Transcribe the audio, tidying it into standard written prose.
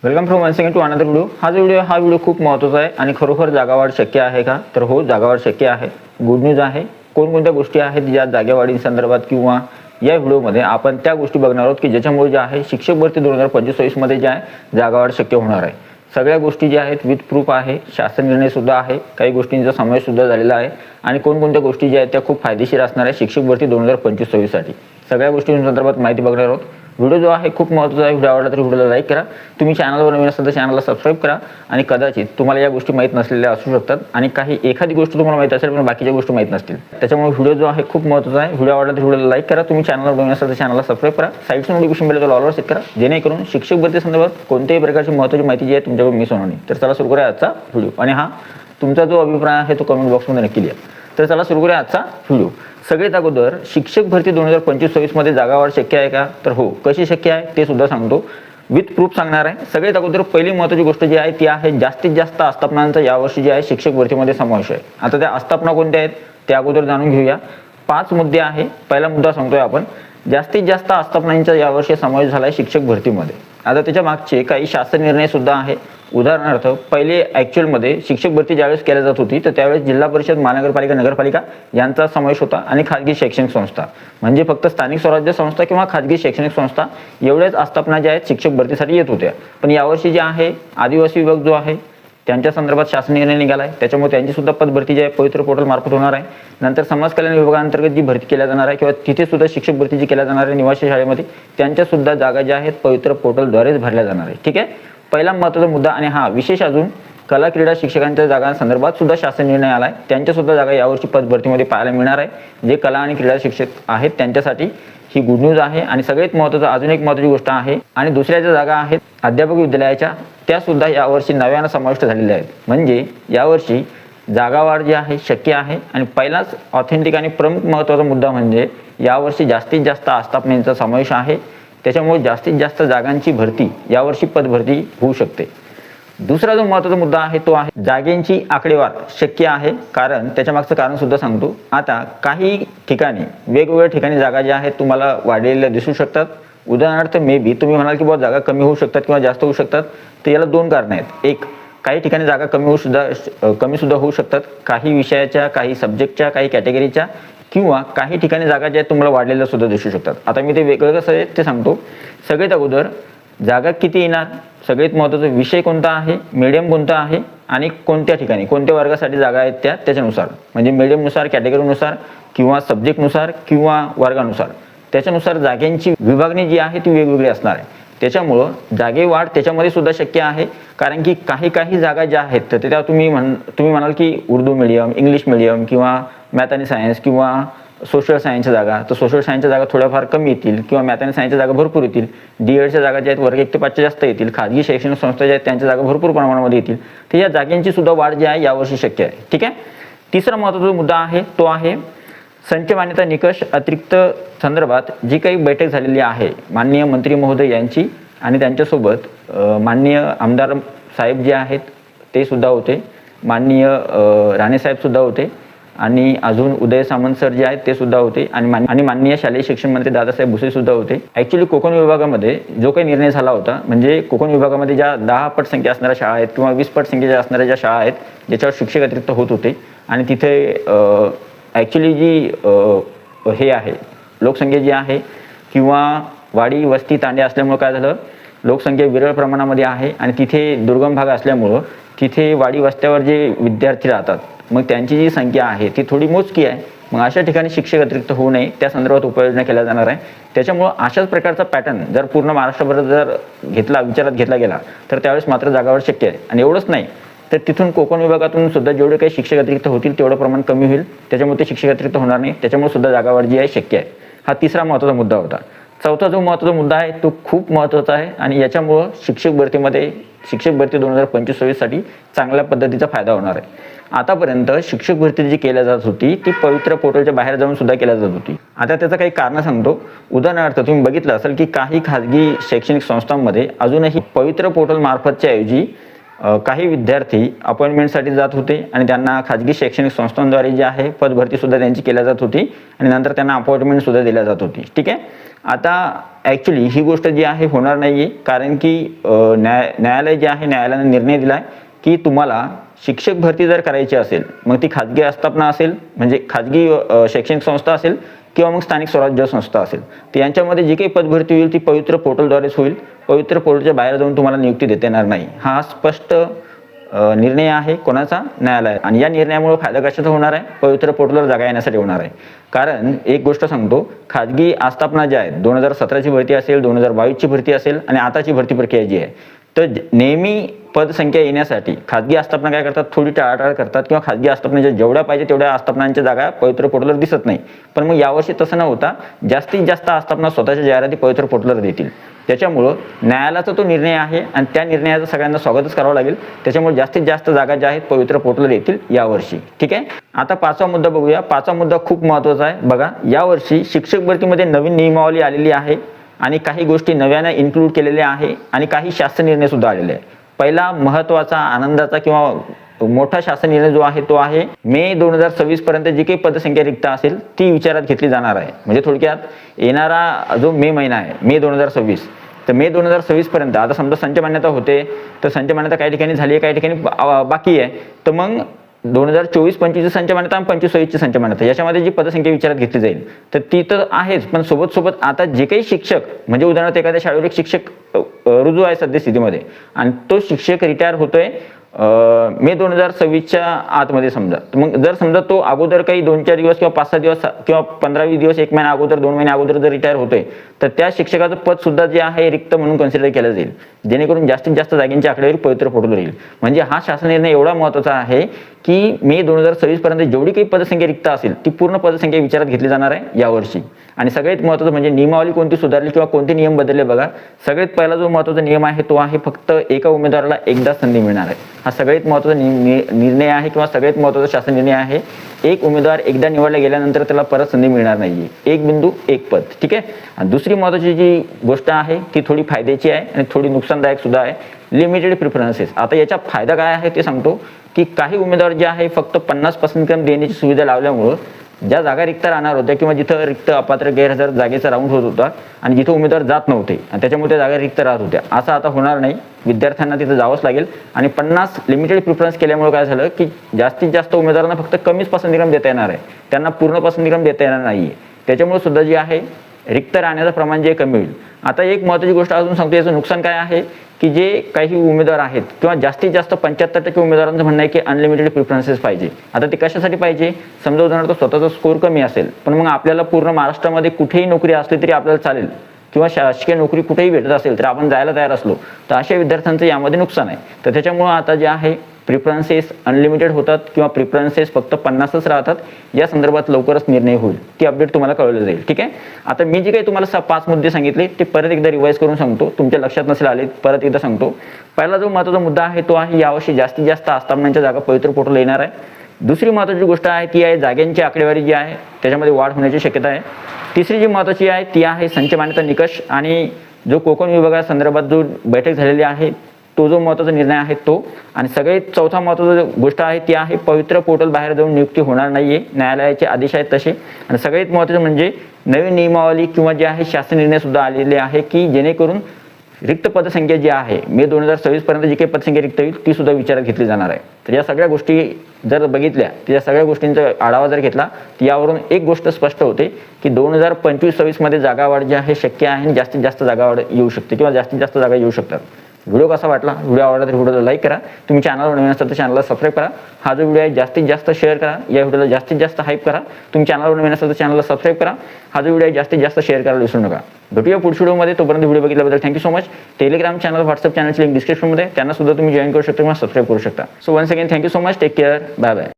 Welcome from one second to another video. हा video खूप महत्त्वाचा आहे आणि खरोखर जागावाढ शक्य आहे का? तर हो, जागावाढ शक्य आहे। गुड न्यूज आहे। कोणकोणत्या गोष्टी आहेत ज्या जागावाढीसंदर्भात किंवा या व्हिडिओमध्ये आपण त्या गोष्टी बघणार आहोत की ज्याच्यामुळे जे आहे शिक्षक भरती 2025 मध्ये जे आहे जागावाढ शक्य होणार आहे। सगळ्या गोष्टी ज्या आहेत विथ प्रूफ आहे, शासन निर्णय सुद्धा आहे, काही गोष्टींचा समावेश सुद्धा झालेला आहे आणि कोणकोणत्या गोष्टी ज्या आहेत त्या खूप फायदेशीर असणार आहे शिक्षक भरती 2025-26 साठी। सगळ्या गोष्टींसंदर्भात माहिती बघणार आहोत। व्हिडिओ जो आहे खूप महत्त्वाचा आहे। व्हिडिओ आवडला तर व्हिडिओला लाईक करा। तुम्ही चॅनलवर नवीन असाल तर चॅनलला सबस्क्राईब करा आणि कदाचित तुम्हाला या गोष्टी माहीत नसलेल्या असू शकतात आणि एखादी गोष्ट तुम्हाला माहीत असेल पण बाकीच्या गोष्टी माहीत नसतील, त्याच्यामुळे व्हिडिओ जो आहे खूप महत्त्वाचा आहे। व्हिडिओ आवडला तर व्हिडिओला लाईक करा। तुम्ही चॅनलवर नवीन असाल तर चॅनलला सबस्क्राईब करा। साईडचं नोटिफिकेशन बेल ऑलवर सेट करा जेणेकरून शिक्षक भरती संदर्भात कोणत्याही प्रकारची महत्त्वाची माहिती जी आहे तुमच्याकडून मिस होणार नाही। तर चला सुरू करूया आजचा व्हिडिओ आणि तुमचा जो अभिप्राय आहे तो कमेंट बॉक्समध्ये नक्की लिहा। तर चला सुरू करूया आजचा व्हिडिओ। सगळ्यात अगोदर शिक्षक भरती 2025-26 मध्ये जागावाढ शक्य आहे का? तर हो, कशी शक्य आहे ते सुद्धा सांगतो, विथ प्रूफ सांगणार आहे। सगळ्यात अगोदर पहिली महत्त्वाची गोष्ट जी आहे ती आहे जास्तीत जास्त आस्थापनांचा यावर्षी जे आहे शिक्षक भरतीमध्ये समावेश आहे। आता त्या आस्थापना कोणत्या आहेत ते अगोदर जाणून घेऊया। 5 मुद्दे आहे। पहिला मुद्दा सांगतोय आपण, जास्तीत जास्त आस्थापनांचा यावर्षी समावेश झाला आहे शिक्षक भरतीमध्ये। आता त्याच्या मागचे काही शासन निर्णय सुद्धा आहे। उदाहरणार्थ पहिले ॲक्च्युअलमध्ये शिक्षक भरती ज्यावेळेस केली जात होती तर त्यावेळेस जिल्हा परिषद, महानगरपालिका, नगरपालिका यांचा समावेश होता आणि खाजगी शैक्षणिक संस्था, म्हणजे फक्त स्थानिक स्वराज्य संस्था किंवा खाजगी शैक्षणिक संस्था एवढ्याच आस्थापना ज्या आहेत शिक्षक भरतीसाठी येत होत्या। पण यावर्षी जे आहे आदिवासी विभाग जो आहे त्यांच्या संदर्भात शासन निर्णय निघाला आहे, त्याच्यामुळे त्यांची सुद्धा पदभरती जी आहे पवित्र पोर्टल मार्फत होणार आहे। नंतर समाज कल्याण विभागांतर्गत जी भरती केल्या जाणार आहे किंवा तिथे सुद्धा शिक्षक भरती जी केल्या जाणार आहे निवासी शाळेमध्ये त्यांच्या सुद्धा जागा ज्या आहेत पवित्र पोर्टलद्वारेच भरल्या जाणार आहे। ठीक आहे, पहिला महत्त्वाचा मुद्दा। आणि विशेष अजून कला क्रीडा शिक्षकांच्या जागांसंदर्भात सुद्धा शासन निर्णय आला आहे, त्यांच्या सुद्धा जागा यावर्षी पदभरतीमध्ये पाहायला मिळणार आहे। जे कला आणि क्रीडा शिक्षक आहेत त्यांच्यासाठी ही गुड न्यूज आहे। आणि सगळ्यात महत्त्वाचं अजून एक महत्त्वाची गोष्ट आहे, आणि दुसऱ्या ज्या जागा आहेत अध्यापक विद्यालयाच्या त्या सुद्धा यावर्षी नव्यानं समाविष्ट झालेल्या आहेत। म्हणजे यावर्षी जागावाढ जी आहे शक्य आहे। आणि पहिलाच ऑथेंटिक आणि प्रमुख महत्त्वाचा मुद्दा म्हणजे यावर्षी जास्तीत जास्त आस्थापनांचा समावेश आहे, त्याच्यामुळे जास्तीत जास्त जागांची भरती यावर्षी पदभरती होऊ शकते। दुसरा जो महत्त्वाचा मुद्दा आहे तो आहे जागेंची आकडेवार शक्य आहे, कारण त्याच्या मागचं कारण सुद्धा सांगतो। आता काही ठिकाणी वेगवेगळ्या ठिकाणी जागा ज्या आहेत तुम्हाला वाढलेल्या दिसू शकतात। उदाहरणार्थ मे बी तुम्ही म्हणाल की बहुत जागा कमी होऊ शकतात किंवा जास्त होऊ शकतात, तर याला 2 कारण आहेत। एक, काही ठिकाणी जागा कमी सुद्धा होऊ शकतात, काही विषयाच्या, काही सब्जेक्टच्या, काही कॅटेगरीच्या, किंवा काही ठिकाणी जागा ज्या आहेत तुम्हाला वाढलेल्या सुद्धा दिसू शकतात। आता मी ते वेगळं कसं आहे ते सांगतो। सगळ्यात अगोदर जागा किती येणार, सगळ्यात महत्त्वाचा विषय कोणता आहे, मीडियम कोणता आहे आणि कोणत्या ठिकाणी कोणत्या वर्गासाठी जागा आहेत त्याच्यानुसार, म्हणजे मीडियमनुसार, कॅटेगरीनुसार किंवा सब्जेक्टनुसार किंवा वर्गानुसार त्याच्यानुसार जागांची विभागणी जी आहे ती वेगवेगळी असणार आहे। त्याच्यामुळं जागे वाढ त्याच्यामध्ये सुद्धा शक्य आहे, कारण की काही जागा ज्या आहेत तर त्या तुम्ही म्हणाल की उर्दू मीडियम, इंग्लिश मीडियम किंवा मॅथ आणि सायन्स किंवा सोशल सायन्सच्या जागा, तर सोशल सायन्सच्या जागा थोड्याफार कमी येतील किंवा मॅथ आणि सायन्सच्या जागा भरपूर येतील। डीएडच्या जागा ज्या आहेत वर्ग 1 ते 5 जास्त येतील। खाजगी शैक्षणिक संस्था ज्या आहेत त्यांच्या जागा भरपूर प्रमाणामध्ये येतील। तर या जागांची सुद्धा वाढ जी आहे यावर्षी शक्य आहे। ठीक आहे, तिसरा महत्त्वाचा मुद्दा आहे तो आहे संच मान्यता निकष अतिरिक्त संदर्भात जी काही बैठक झालेली आहे माननीय मंत्री महोदय यांची, आणि त्यांच्यासोबत माननीय आमदार साहेब जे आहेत ते सुद्धा होते, माननीय राणे साहेब सुद्धा होते, आणि अजून उदय सामंत सर जे आहेत ते सुद्धा होते, आणि माननीय शालेय शिक्षण मंत्री दादासाहेब भुसे सुद्धा होते। ॲक्च्युली कोकण विभागामध्ये जो काही निर्णय झाला होता, म्हणजे कोकण विभागामध्ये ज्या 10 पट संख्या असणाऱ्या शाळा आहेत किंवा 20 पट संख्येच्या असणाऱ्या ज्या शाळा आहेत ज्याच्यावर शिक्षक अतिरिक्त होत होते, आणि तिथे ॲक्च्युली जी हे आहे लोकसंख्या जी आहे किंवा वाडी वस्ती तांडे असल्यामुळं काय झालं, लोकसंख्या विरळ प्रमाणामध्ये आहे आणि तिथे दुर्गम भाग असल्यामुळं तिथे वाडी वस्त्यावर जे विद्यार्थी राहतात मग त्यांची जी संख्या आहे ती थोडी मोजकी आहे। मग अशा ठिकाणी शिक्षक अतिरिक्त होऊ नये त्या संदर्भात उपाययोजना केल्या जाणार आहे। त्याच्यामुळं अशाच प्रकारचा पॅटर्न जर पूर्ण महाराष्ट्रभर जर विचारात घेतला गेला तर त्यावेळेस मात्र जागावाढ शक्य आहे। आणि एवढंच नाही तर तिथून कोकण विभागातून सुद्धा जेवढे काही शिक्षक अतिरिक्त होतील तेवढं प्रमाण कमी होईल, त्याच्यामुळे ते शिक्षक अतिरिक्त होणार नाही, त्याच्यामुळे सुद्धा जागावाढ जी आहे शक्य आहे। हा तिसरा महत्त्वाचा मुद्दा होता। चौथा जो महत्त्वाचा मुद्दा आहे तो खूप महत्त्वाचा आहे आणि याच्यामुळं शिक्षक भरती 2025-26 साठी चांगल्या पद्धतीचा फायदा होणार आहे। आतापर्यंत शिक्षक भरती जी केल्या जात होती ती पवित्र पोर्टलच्या बाहेर जाऊन सुद्धा केल्या जात होती। आता त्याचं काही कारण सांगतो। उदाहरणार्थ तुम्ही बघितलं असेल की काही खाजगी शैक्षणिक संस्थांमध्ये अजूनही पवित्र पोर्टल मार्फतच्या ऐवजी काही विद्यार्थी अपॉइंटमेंटसाठी जात होते आणि त्यांना खाजगी शैक्षणिक संस्थांद्वारे जे आहे पदभरतीसुद्धा त्यांची केल्या जात होती आणि नंतर त्यांना अपॉइंटमेंटसुद्धा दिल्या जात होती. ठीक आहे. आता ॲक्च्युली ही गोष्ट जी आहे होणार नाही आहे, कारण की न्यायालय जे आहे न्यायालयाने निर्णय दिला आहे की तुम्हाला शिक्षक भरती जर करायची असेल, मग ती खाजगी आस्थापना असेल म्हणजे खाजगी शैक्षणिक संस्था असेल किंवा मग स्थानिक स्वराज्य संस्था असेल, तर यांच्यामध्ये जी काही पदभरती होईल ती पवित्र पोर्टलद्वारेच होईल. पवित्र पोर्टलच्या बाहेर जाऊन तुम्हाला नियुक्ती देता येणार नाही. हा स्पष्ट निर्णय आहे कोणाचा? न्यायालय. आणि या निर्णयामुळे फायदा कशाचा होणार आहे? पवित्र पोर्टलवर जागा येण्यासाठी होणार आहे. कारण एक गोष्ट सांगतो, खाजगी आस्थापना ज्या आहेत 2017ची भरती असेल, 2022ची भरती असेल आणि आताची भरती प्रक्रिया जी आहे, तर नेहमी पदसंख्या येण्यासाठी खाजगी आस्थापना काय करतात? थोडी टाळाटाळ करतात किंवा खाजगी आस्थापनाच्या जेवढ्या पाहिजे तेवढ्या आस्थापनांच्या जागा पवित्र पोर्टलवर दिसत नाही. पण मग यावर्षी तसं न होता जास्तीत जास्त आस्थापना स्वतःच्या जाहिराती पवित्र पोर्टलवर देतील. त्याच्यामुळं न्यायालयाचा तो निर्णय आहे आणि त्या निर्णयाचं सगळ्यांना स्वागतच करावं लागेल. त्याच्यामुळे जास्तीत जास्त जागा ज्या आहेत पवित्र पोर्टलवर येतील यावर्षी. ठीक आहे. आता 5वा मुद्दा बघूया. 5वा मुद्दा खूप महत्त्वाचा आहे. बघा, यावर्षी शिक्षक भरतीमध्ये नवीन नियमावली आलेली आहे आणि काही गोष्टी नव्याने इन्क्लूड केलेल्या आहे आणि काही शासन निर्णय सुद्धा आलेले आहे. पहिला महत्त्वाचा आनंदाचा किंवा मोठा शासन निर्णय जो आहे तो आहे मे 2026 पर्यंत जी काही पदसंख्या रिक्त असेल ती विचारात घेतली जाणार आहे. म्हणजे थोडक्यात येणारा जो मे महिना आहे, मे 2026, तर मे 2026 पर्यंत आता समजा संच मान्यता होते, तर संच मान्यता काही ठिकाणी झाली आहे, काही ठिकाणी बाकी आहे, तर मग 2024-25ची संच मान्यता आणि 25-26ची संच मान्यता याच्यामध्ये जी पदसंख्या विचारात घेतली जाईल तर ती तर आहेच, पण सोबत आता जे काही शिक्षक म्हणजे उदाहरणार्थ एखाद्या शाळेवर एक शिक्षक रुजू आहे सद्यस्थितीमध्ये आणि तो शिक्षक रिटायर होतोय मे 2026च्या आतमध्ये समजा, तर मग जर समजा तो अगोदर काही 2-4 दिवस किंवा 5-6 दिवस किंवा 15-20 दिवस, 1 महिना अगोदर, 2 महिने अगोदर जर रिटायर होतोय, तर त्या शिक्षकाचं पद सुद्धा जे आहे रिक्त म्हणून कन्सिडर केलं जाईल, जेणेकरून जास्तीत जास्त जागेंची आकडेवारी पवित्र पोर्टलवर येईल. म्हणजे हा शासन निर्णय एवढा महत्त्वाचा आहे की मे 2026 पर्यंत जेवढी काही पदसंख्या रिक्त असेल ती पूर्ण पदसंख्या विचारात घेतली जाणार आहे यावर्षी. आणि सगळ्यात महत्त्वाचं म्हणजे नियमावली कोणती सुधारली किंवा कोणते नियम बदलले बघा. सगळ्यात पहिला जो महत्त्वाचा नियम आहे तो आहे फक्त एका उमेदवाराला एकदा संधी मिळणार आहे. हा सगळ्यात महत्त्वाचा निर्णय आहे किंवा सगळ्यात महत्त्वाचा शासन निर्णय आहे. एक उमेदवार एकदा निवडला गेल्यानंतर त्याला परत संधी मिळणार नाहीये. एक बिंदू एक पद. ठीक आहे. आणि दुसरी महत्त्वाची जी गोष्ट आहे ती थोडी फायद्याची आहे आणि थोडी नुकसानदायक सुद्धा आहे. Limited preferences. आता याचा फायदा काय आहे ते सांगतो की काही उमेदवार जे आहे फक्त 50 पसंतीक्रम देण्याची सुविधा लावल्यामुळं ज्या जागा रिक्त राहणार होत्या किंवा जिथं रिक्त अपात्र गैरहजर जागेचा राऊंड होत होता आणि जिथं उमेदवार जात नव्हते आणि त्याच्यामुळे त्या जागा रिक्त राहत होत्या, असं आता होणार नाही. विद्यार्थ्यांना तिथं जावंच लागेल. आणि 50 लिमिटेड प्रिफरन्स केल्यामुळे काय झालं की जास्तीत जास्त उमेदवारांना फक्त कमीच पसंतीक्रम देता येणार आहे, त्यांना पूर्ण पसंतीक्रम देता येणार नाहीये. त्याच्यामुळे सुद्धा जे आहे रिक्त राहण्याचं प्रमाण जे कमी होईल. आता एक महत्त्वाची गोष्ट अजून सांगतो, याचं नुकसान काय आहे की जे काही उमेदवार आहेत किंवा जास्तीत जास्त 75% उमेदवारांचं म्हणणं आहे की अनलिमिटेड प्रिफरन्सेस पाहिजे. आता ते कशासाठी पाहिजे? समजा उदाहरणार्थ स्वतःचा स्कोर कमी असेल पण मग आपल्याला पूर्ण महाराष्ट्रामध्ये कुठेही नोकरी असली तरी आपल्याला चालेल किंवा शासकीय नोकरी कुठेही भेटत असेल तर आपण जायला तयार असलो तर अशा विद्यार्थ्यांचं यामध्ये नुकसान आहे. तर त्याच्यामुळं आता जे आहे प्रिफरन्सेस अनलिमिटेड होतात किंवा प्रिफरन्सेस फक्त 50च राहतात. या संदर्भात लवकरच निर्णय होईल, ती अपडेट तुम्हाला कळवलं जाईल. ठीक आहे. आता मी जे काही तुम्हाला 5 मुद्दे सांगितले ते परत एकदा रिवाइज करून सांगतो, तुमच्या लक्षात नसेल आले परत एकदा सांगतो. पहिला जो महत्त्वाचा मुद्दा आहे तो आहे यावर्षी जास्तीत जास्त आस्थापनांच्या जागा पवित्र पोर्टलला येणार आहे. दुसरी महत्त्वाची गोष्ट आहे ती आहे जागांची आकडेवारी जी आहे त्याच्यामध्ये वाढ होण्याची शक्यता आहे. तिसरी जी महत्त्वाची आहे ती आहे संच मान्यता निकष आणि जो कोकण विभागासंदर्भात जो बैठक झालेली आहे तो जो महत्त्वाचा निर्णय आहे तो. आणि सगळ्यात चौथा महत्त्वाची गोष्ट आहे ती आहे पवित्र पोर्टल बाहेर जाऊन नियुक्ती होणार नाहीये, न्यायालयाचे आदेश आहेत तसे. आणि सगळ्यात महत्त्वाचं म्हणजे नवीन नियमावली किंवा जे आहे शासन निर्णय सुद्धा आलेले आहे की जेणेकरून रिक्त पदसंख्या जी आहे मे 2026 पर्यंत जी काही पदसंख्या रिक्त होईल ती सुद्धा विचारात घेतली जाणार आहे. तर या सगळ्या गोष्टी जर बघितल्या, त्या सगळ्या गोष्टींचा आढावा जर घेतला तर यावरून एक गोष्ट स्पष्ट होते की 2025-26 मध्ये जागा वाढ जी आहे शक्य आहे आणि जास्तीत जास्त जागा वाढ येऊ शकते किंवा जास्तीत जास्त जागा येऊ शकतात. व्हिडिओ कसा वाटला? व्हिडिओ आवडला तर व्हिडिओला लाईक करा. तुम्ही चॅनलवर नवीन असाल तर चॅनलला सबस्क्राईब करा. हा जो व्हिडिओ आहे जास्तीत जास्त शेअर करा. या व्हिडिओला जास्तीत जास्त हाईप करा. तुम्ही चॅनलवर नवीन असाल तर चॅनलला सबस्क्राईब करा. हा जो व्हिडिओ आहे जास्तीत जास्त शेअर करायला विसरू नका. भेटूया पुढच्या व्हिडिओमध्ये. तोपर्यंत व्हिडिओ बघितल्याबद्दल thank you so much. Telegram channel, WhatsApp चॅनलची लिंक डिस्क्रिप्शनमध्ये, त्यांना सुद्धा तुम्ही जॉईन करू शकता किंवा सबस्क्राईब करू शकता. So once again thank you so much. Take care. Bye bye.